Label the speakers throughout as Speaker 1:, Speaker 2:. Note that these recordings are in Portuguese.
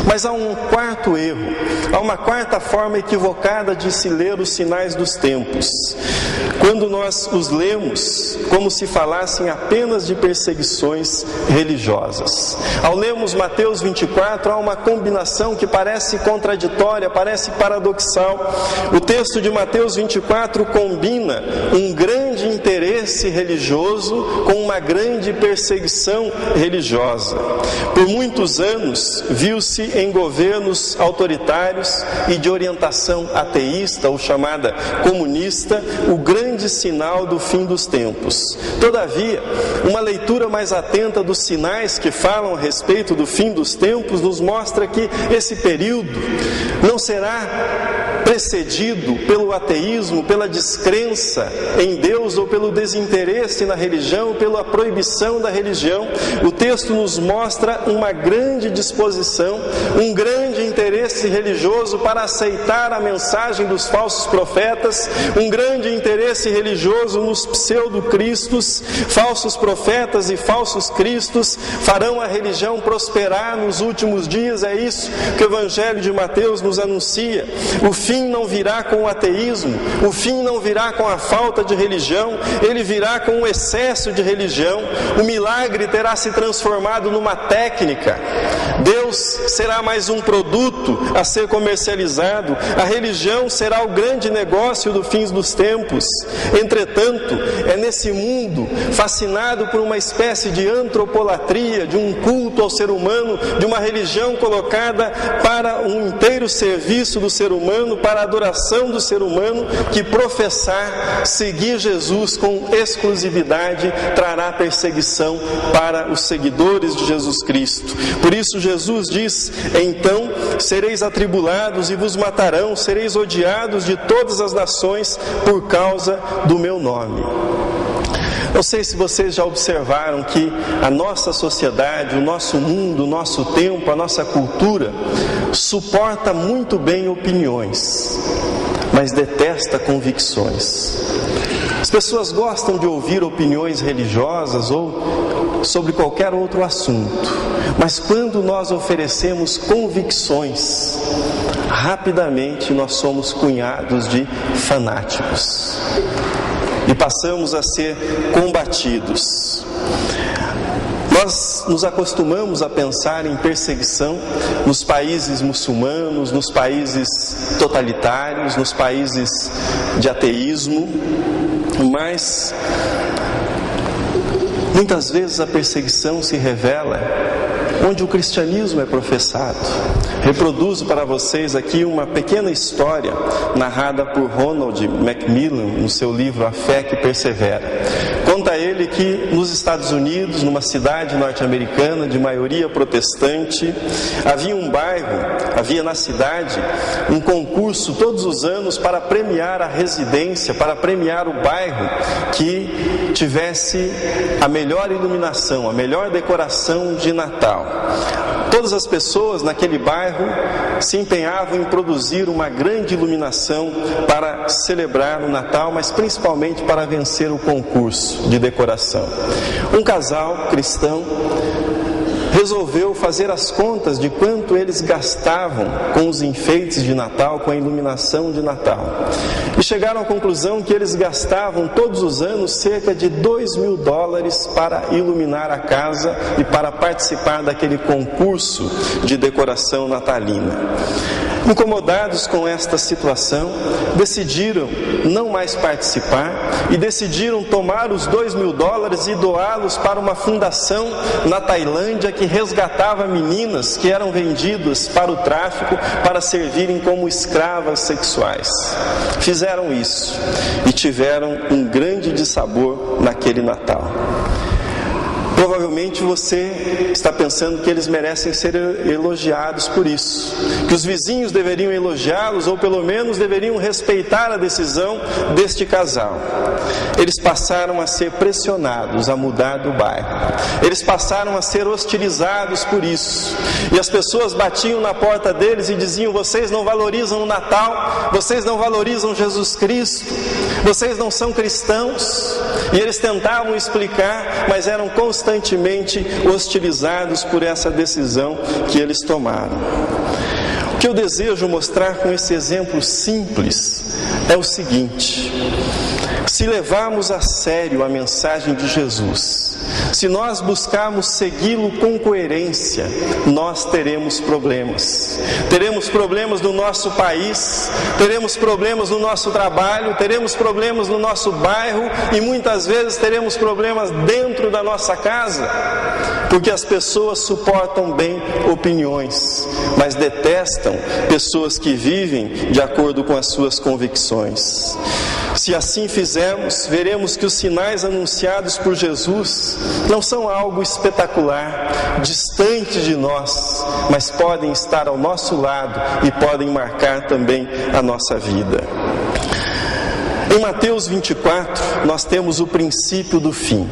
Speaker 1: Mas há um quarto erro, há uma quarta forma equivocada de se ler os sinais dos tempos. Quando nós os lemos como se falassem apenas de perseguições religiosas. Ao lermos Mateus 24, há uma combinação que parece contraditória, parece paradoxal. O texto de Mateus 24 combina um grande interesse religioso com uma grande perseguição religiosa. Por muitos anos, viu-se em governos autoritários e de orientação ateísta, ou chamada comunista, o grande sinal do fim dos tempos. Todavia, uma leitura mais atenta dos sinais que falam a respeito do fim dos tempos nos mostra que esse período não será precedido pelo ateísmo, pela descrença em Deus ou pelo desinteresse na religião, pela proibição da religião. O texto nos mostra uma grande disposição, um grande interesse religioso para aceitar a mensagem dos falsos profetas, um grande interesse religioso nos pseudo-cristos. Falsos profetas e falsos cristos farão a religião prosperar nos últimos dias. É isso que o Evangelho de Mateus nos anuncia. O fim não virá com o ateísmo, o fim não virá com a falta de religião, ele virá com o excesso de religião. O milagre terá se transformado numa técnica. Deus será mais um produto a ser comercializado. A religião será o grande negócio do fim dos tempos. Entretanto, é nesse mundo fascinado por uma espécie de antropolatria, de um culto ao ser humano, de uma religião colocada para um inteiro serviço do ser humano, para a adoração do ser humano, que professar seguir Jesus com exclusividade trará perseguição para os seguidores de Jesus Cristo. Por isso Jesus diz: então sereis atribulados e vos matarão, sereis odiados de todas as nações por causa do meu nome. Não sei se vocês já observaram que a nossa sociedade, o nosso mundo, o nosso tempo, a nossa cultura suporta muito bem opiniões, mas detesta convicções. As pessoas gostam de ouvir opiniões religiosas ou sobre qualquer outro assunto, mas quando nós oferecemos convicções, rapidamente nós somos cunhados de fanáticos e passamos a ser combatidos. Nós nos acostumamos a pensar em perseguição nos países muçulmanos, nos países totalitários, nos países de ateísmo, mas muitas vezes a perseguição se revela onde o cristianismo é professado. Reproduzo para vocês aqui uma pequena história narrada por Ronald Macmillan no seu livro A Fé que Persevera. Conta ele que nos Estados Unidos, numa cidade norte-americana de maioria protestante, havia na cidade um concurso todos os anos para premiar a residência, para premiar o bairro que tivesse a melhor iluminação, a melhor decoração de Natal. Todas as pessoas naquele bairro se empenhavam em produzir uma grande iluminação para celebrar o Natal, mas principalmente para vencer o concurso de decoração. Um casal cristão resolveu fazer as contas de quanto eles gastavam com os enfeites de Natal, com a iluminação de Natal. E chegaram à conclusão que eles gastavam todos os anos cerca de $2.000 para iluminar a casa e para participar daquele concurso de decoração natalina. Incomodados com esta situação, decidiram não mais participar e decidiram tomar os $2.000 e doá-los para uma fundação na Tailândia que resgatava meninas que eram vendidas para o tráfico para servirem como escravas sexuais. Fizeram isso e tiveram um grande dissabor naquele Natal. Provavelmente você está pensando que eles merecem ser elogiados por isso, que os vizinhos deveriam elogiá-los ou pelo menos deveriam respeitar a decisão deste casal. Eles passaram a ser pressionados a mudar do bairro. Eles passaram a ser hostilizados por isso. E as pessoas batiam na porta deles e diziam: vocês não valorizam o Natal, vocês não valorizam Jesus Cristo, vocês não são cristãos. E eles tentavam explicar, mas eram constantemente constantemente hostilizados por essa decisão que eles tomaram. O que eu desejo mostrar com esse exemplo simples é o seguinte: se levarmos a sério a mensagem de Jesus, se nós buscarmos segui-lo com coerência, nós teremos problemas. Teremos problemas no nosso país, teremos problemas no nosso trabalho, teremos problemas no nosso bairro e muitas vezes teremos problemas dentro da nossa casa, porque as pessoas suportam bem opiniões, mas detestam pessoas que vivem de acordo com as suas convicções. Se assim fizermos, veremos que os sinais anunciados por Jesus não são algo espetacular, distante de nós, mas podem estar ao nosso lado e podem marcar também a nossa vida. Em Mateus 24, nós temos o princípio do fim.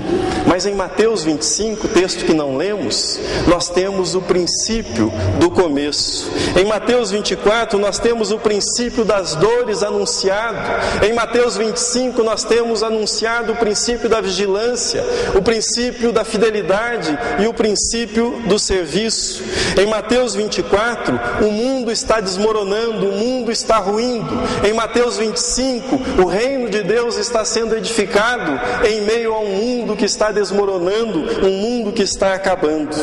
Speaker 1: Mas em Mateus 25, texto que não lemos, nós temos o princípio do começo. Em Mateus 24, nós temos o princípio das dores anunciado. Em Mateus 25, nós temos anunciado o princípio da vigilância, o princípio da fidelidade e o princípio do serviço. Em Mateus 24, o mundo está desmoronando, o mundo está ruindo. Em Mateus 25, o reino de Deus está sendo edificado em meio a um mundo que está desmoronando, um mundo que está acabando.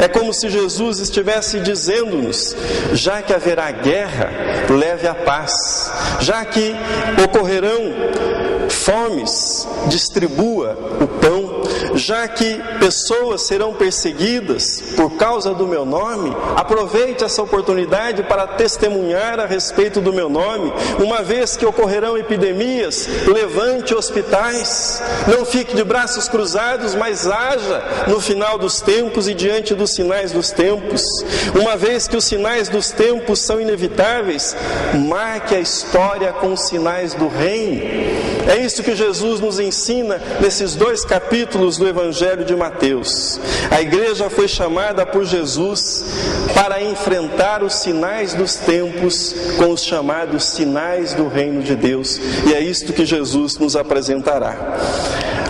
Speaker 1: É como se Jesus estivesse dizendo-nos: já que haverá guerra, leve a paz. Já que ocorrerão fomes, distribua o pão. Já que pessoas serão perseguidas por causa do meu nome, aproveite essa oportunidade para testemunhar a respeito do meu nome. Uma vez que ocorrerão epidemias, levante hospitais. Não fique de braços cruzados, mas haja no final dos tempos e diante dos sinais dos tempos. Uma vez que os sinais dos tempos são inevitáveis, marque a história com os sinais do reino. É isso que Jesus nos ensina nesses 2 capítulos do Evangelho de Mateus. A igreja foi chamada por Jesus para enfrentar os sinais dos tempos com os chamados sinais do reino de Deus. E é isto que Jesus nos apresentará.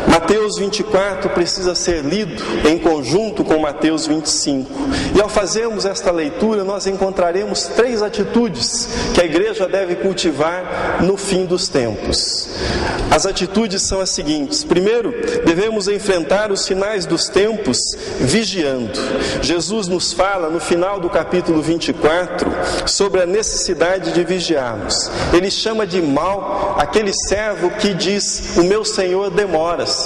Speaker 1: Mateus 24 precisa ser lido em conjunto com Mateus 25. E ao fazermos esta leitura, nós encontraremos 3 atitudes que a igreja deve cultivar no fim dos tempos. As atitudes são as seguintes. Primeiro, devemos enfrentar os sinais dos tempos vigiando. Jesus nos fala no final do capítulo 24 sobre a necessidade de vigiarmos. Ele chama de mau aquele servo que diz: o meu senhor demora-se.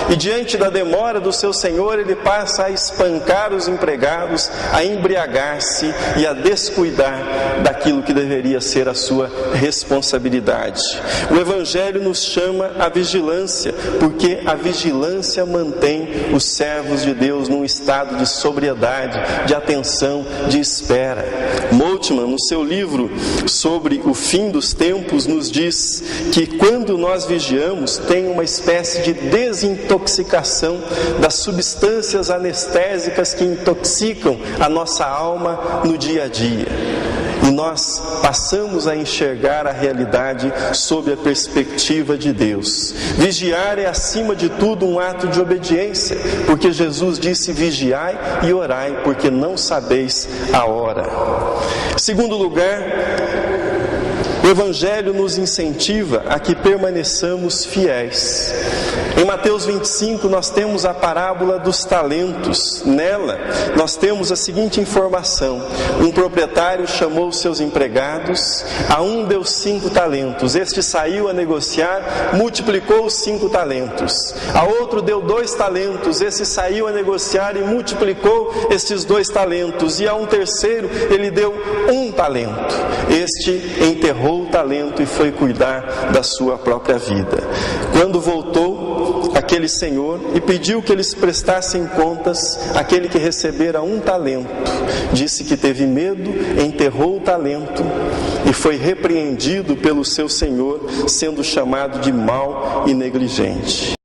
Speaker 1: E diante da demora do seu senhor, ele passa a espancar os empregados, a embriagar-se e a descuidar daquilo que deveria ser a sua responsabilidade. O Evangelho nos chama a vigilância, porque a vigilância mantém os servos de Deus num estado de sobriedade, de atenção, de espera. Moltmann, no seu livro sobre o fim dos tempos, nos diz que quando nós vigiamos, tem uma espécie de desintoxicação das substâncias anestésicas que intoxicam a nossa alma no dia a dia. E nós passamos a enxergar a realidade sob a perspectiva de Deus. Vigiar é, acima de tudo, um ato de obediência, porque Jesus disse: vigiai e orai, porque não sabeis a hora. Segundo lugar, o Evangelho nos incentiva a que permaneçamos fiéis. Em Mateus 25 nós temos a parábola dos talentos. Nela nós temos a seguinte informação: um proprietário chamou seus empregados, a um deu 5 talentos, este saiu a negociar, multiplicou os 5 talentos. A outro deu 2 talentos, esse saiu a negociar e multiplicou estes 2 talentos. E a um terceiro ele deu 1 talento, este enterrou o talento e foi cuidar da sua própria vida. Quando voltou aquele senhor e pediu que eles prestassem contas, aquele que recebera 1 talento disse que teve medo, enterrou o talento e foi repreendido pelo seu senhor, sendo chamado de mau e negligente.